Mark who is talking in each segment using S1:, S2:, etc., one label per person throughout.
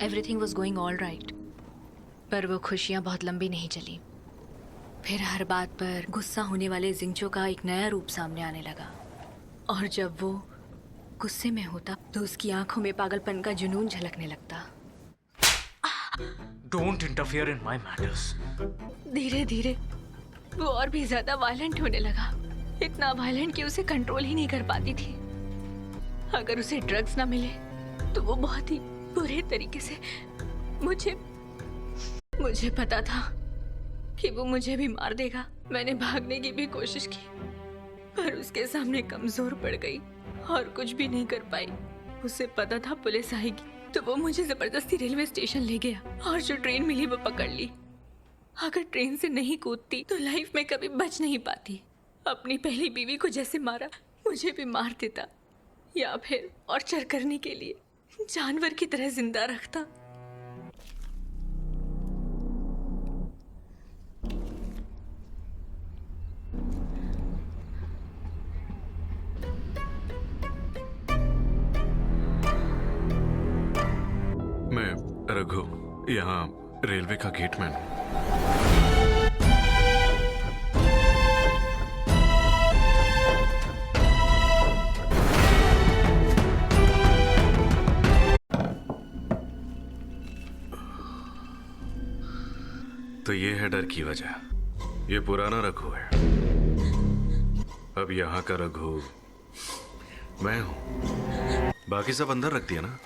S1: Everything was going all right. पर वो खुशियाँ बहुत लंबी नहीं चली। फिर हर बात पर गुस्सा होने वाले जिंगचो का एक नया रूप सामने आने लगा, और जब वो गुस्से में होता तो उसकी आंखों में पागलपन का जुनून झलकने लगता।
S2: Don't interfere in my matters.
S1: धीरे धीरे वो और भी ज्यादा वायलेंट होने लगा, इतना वायलेंट कि उसे कंट्रोल ही नहीं कर पाती थी। अगर उसे ड्रग्स ना मिले तो वो बहुत ही बुरे तरीके से मुझे पता था कि वो मुझे भी मार देगा। मैंने भागने की भी कोशिश की, पर उसके सामने कमजोर पड़ गई और कुछ भी नहीं कर पाई। उसे पता था पुलिस आएगी, तो वो मुझे जबरदस्ती रेलवे स्टेशन ले गया और जो ट्रेन मिली वो पकड़ ली। अगर ट्रेन से नहीं कूदती तो लाइफ में कभी बच नहीं पाती। अपनी पहली बीवी को जैसे मारा, मुझे भी मार देता, या फिर ऑर्चर करने के लिए जानवर की तरह जिंदा रखता।
S3: मैं रघु, यहाँ रेलवे का गेटमैन हूँ। तो ये है डर की वजह। ये पुराना रघु है, अब यहाँ का रघु मैं हूँ। बाकी सब अंदर रख दिया ना।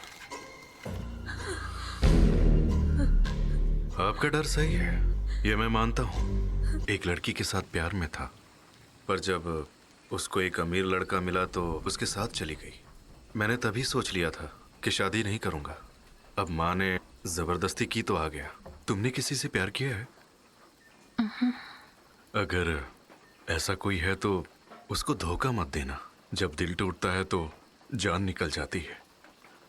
S3: आपका डर सही है, ये मैं मानता हूँ। एक लड़की के साथ प्यार में था, पर जब उसको एक अमीर लड़का मिला तो उसके साथ चली गई। मैंने तभी सोच लिया था कि शादी नहीं करूँगा। अब माँ ने जबरदस्ती की तो आ गया। तुमने किसी से प्यार किया है? अगर ऐसा कोई है तो उसको धोखा मत देना। जब दिल टूटता है तो जान निकल जाती है।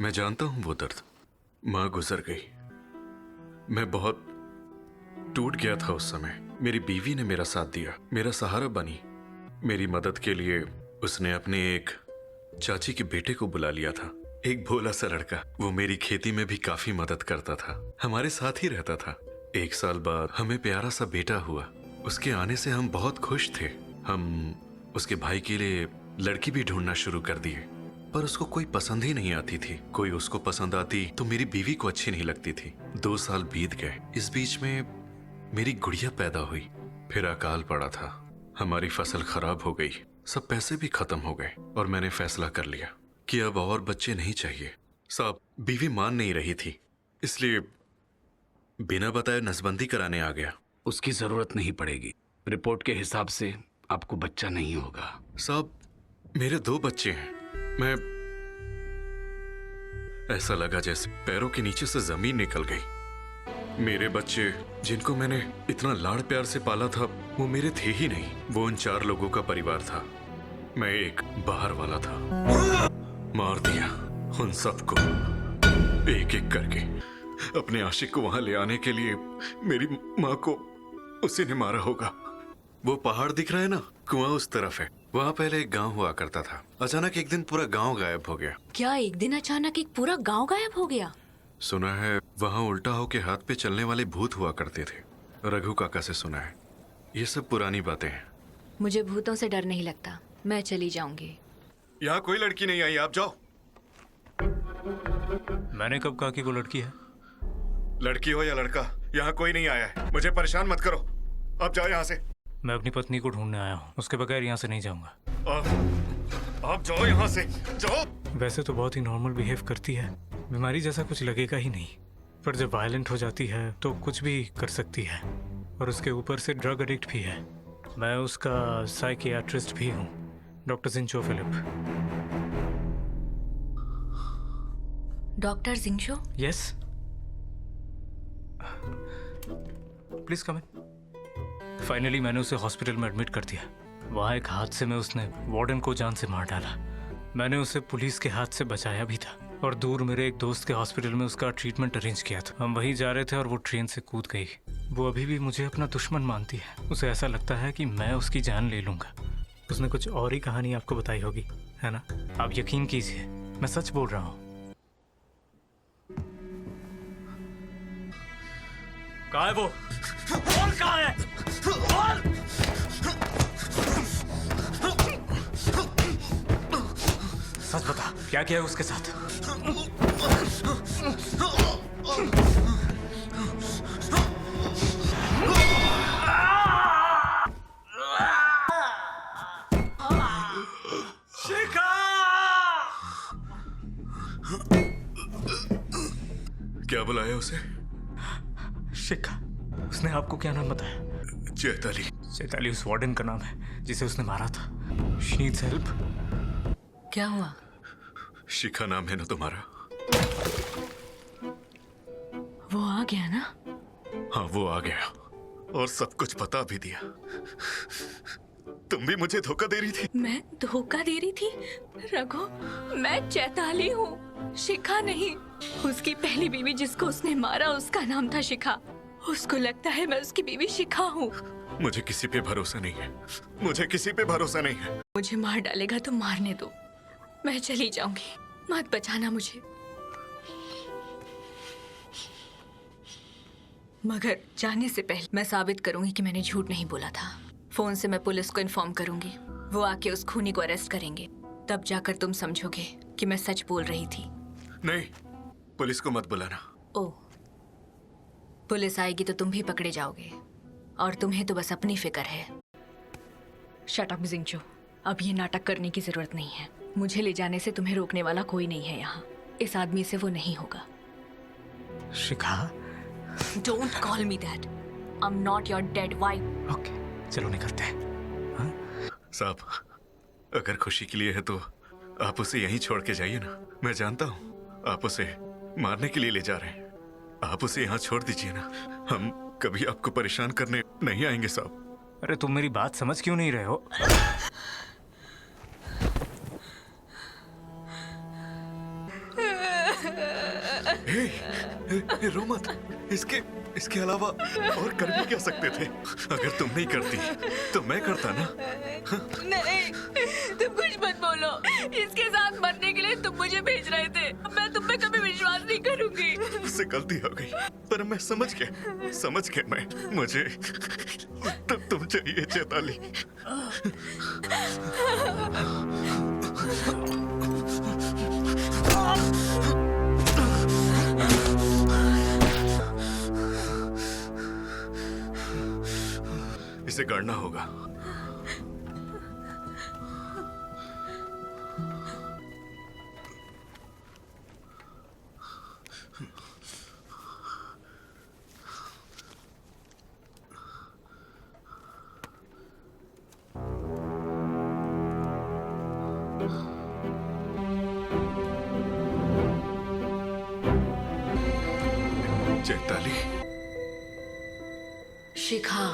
S3: मैं जानता हूँ वो दर्द। माँ गुजर गई, मैं बहुत टूट गया था उस समय। मेरी बीवी ने मेरा साथ दिया, मेरा सहारा बनी। मेरी मदद के लिए उसने अपने एक चाची के बेटे को बुला लिया था। एक भोला सा लड़का, वो मेरी खेती में भी काफी मदद करता था, हमारे साथ ही रहता था। 1 साल बाद हमें प्यारा सा बेटा हुआ। उसके आने से हम बहुत खुश थे। हम उसके भाई के लिए लड़की भी ढूंढना शुरू कर दिए, पर उसको कोई पसंद ही नहीं आती थी। कोई उसको पसंद आती तो मेरी बीवी को अच्छी नहीं लगती थी। 2 साल बीत गए। इस बीच में मेरी गुड़िया पैदा हुई। फिर अकाल पड़ा था, हमारी फसल खराब हो गई, सब पैसे भी खत्म हो गए, और मैंने फैसला कर लिया कि अब और बच्चे नहीं चाहिए। साहब, बीवी मान नहीं रही थी, इसलिए बिना बताए नसबंदी कराने आ गया।
S4: उसकी जरूरत नहीं पड़ेगी। रिपोर्ट के हिसाब से आपको बच्चा नहीं होगा।
S3: साहब, मेरे 2 बच्चे हैं। मैं ऐसा लगा जैसे पैरों के नीचे से जमीन निकल गई। मेरे बच्चे जिनको मैंने इतना लाड़ प्यार से पाला था, वो मेरे थे ही नहीं। वो उन 4 लोगों का परिवार था, मैं एक बाहर वाला था। मार दिया उन सबको एक एक करके। अपने आशिक को वहां ले आने के लिए मेरी माँ को उसी ने मारा होगा। वो पहाड़ दिख रहा है ना, कुआं उस तरफ है। वहाँ पहले एक गांव हुआ करता था। अचानक एक दिन पूरा गांव गायब हो गया।
S1: क्या एक दिन अचानक एक पूरा गांव गायब हो गया?
S3: सुना है वहाँ उल्टा होके हाथ पे चलने वाले भूत हुआ करते थे। रघु काका से सुना है। ये सब पुरानी बातें हैं।
S1: मुझे भूतों से डर नहीं लगता, मैं चली जाऊंगी।
S3: यहाँ कोई लड़की नहीं आई, आप जाओ।
S2: मैंने कब कहा कि वो लड़की है?
S3: लड़की हो या लड़का, यहाँ कोई नहीं आया है। मुझे परेशान मत करो, आप जाओ यहाँ से।
S2: मैं अपनी पत्नी को ढूंढने आया हूँ, उसके बगैर यहाँ से नहीं जाऊंगा।
S3: आप जाओ यहाँ से, जाओ।
S2: वैसे तो बहुत ही नॉर्मल बिहेव करती है, बीमारी जैसा कुछ लगेगा ही नहीं, पर जब वायलेंट हो जाती है तो कुछ भी कर सकती है, और उसके ऊपर से ड्रग एडिक्ट भी है। मैं उसका साइकियाट्रिस्ट भी हूँ, डॉक्टर जिंचो फिलिप।
S1: डॉक्टर जिंचो?
S2: Yes, please come in. Finally मैंने उसे हॉस्पिटल में एडमिट कर दिया। वहाँ एक हादसे में उसने वार्डन को जान से मार डाला। मैंने उसे पुलिस के हाथ से बचाया भी था, और दूर मेरे एक दोस्त के हॉस्पिटल में उसका ट्रीटमेंट अरेंज किया था। हम वहीं जा रहे थे और वो ट्रेन से कूद गई। वो अभी भी मुझे अपना दुश्मन मानती है। उसे ऐसा लगता है कि मैं उसकी जान ले लूंगा। उसने कुछ और ही कहानी आपको बताई होगी, है ना? आप यकीन कीजिए, मैं सच बोल रहा हूँ। कहाँ है वो? बोल कहाँ है? बोल! सच बता, क्या किया है उसके साथ? शिखा!
S3: क्या बुलाया उसे?
S2: शिखा, उसने आपको क्या नाम बताया?
S3: चैताली।
S2: चैताली उस वार्डन का नाम है जिसे उसने मारा था। She needs help.
S1: क्या हुआ?
S3: शिखा नाम है ना तुम्हारा?
S1: वो आ गया ना?
S3: हाँ, वो आ गया और सब कुछ बता भी दिया। तुम भी मुझे धोखा दे रही थी।
S1: मैं धोखा दे रही थी? रघु, मैं चैताली हूँ, शिखा नहीं। उसकी पहली बीवी जिसको उसने मारा उसका नाम था शिखा। उसको लगता है मैं उसकी बीवी शिखा हूँ।
S3: मुझे किसी पे भरोसा नहीं है। मुझे किसी पे भरोसा नहीं है।
S1: मुझे मार डालेगा तो मारने दो, मैं चली जाऊंगी, मत बचाना मुझे। मगर जाने से पहले मैं साबित करूंगी कि मैंने झूठ नहीं बोला था। फोन से मैं पुलिस को इन्फॉर्म करूंगी, वो आके उस खूनी को अरेस्ट करेंगे। तब जाकर तुम समझोगे कि मैं सच बोल रही थी।
S3: नहीं, पुलिस को मत बुलाना।
S1: ओह, पुलिस आएगी तो तुम भी पकड़े जाओगे और तुम्हें तो बस अपनी फिक्र है। शट अप जिंगचो, अब ये नाटक करने की जरूरत नहीं है। मुझे ले जाने से तुम्हें रोकने वाला कोई नहीं है यहाँ। इस आदमी से वो नहीं होगा।
S2: Shikha,
S1: don't call me that. I am not your dead wife.
S2: Okay, चलो निकलते हैं।
S3: साहब, अगर खुशी के लिए है तो आप उसे यहीं छोड़ के जाइए ना। मैं जानता हूँ आप उसे मारने के लिए ले जा रहे हैं। आप उसे यहाँ छोड़ दीजिए ना। हम कभी आपको परेशान करने नहीं आएंगे साहब।
S2: अरे तुम मेरी बात समझ क्यों नहीं रहे हो?
S3: रो मत। इसके अलावा और कर भी क्या सकते थे? अगर तुम नहीं करती तो मैं करता ना।
S1: नहीं, तुम कुछ मत बोलो। इसके साथ मरने के लिए तुम मुझे भेज रहे थे। मैं तुम पे कभी विश्वास नहीं करूंगी।
S3: उससे गलती हो गई, पर मैं समझ गया मैं। मुझे तुम चाहिए चैताली। इसे गाड़ना होगा।
S1: शिखा,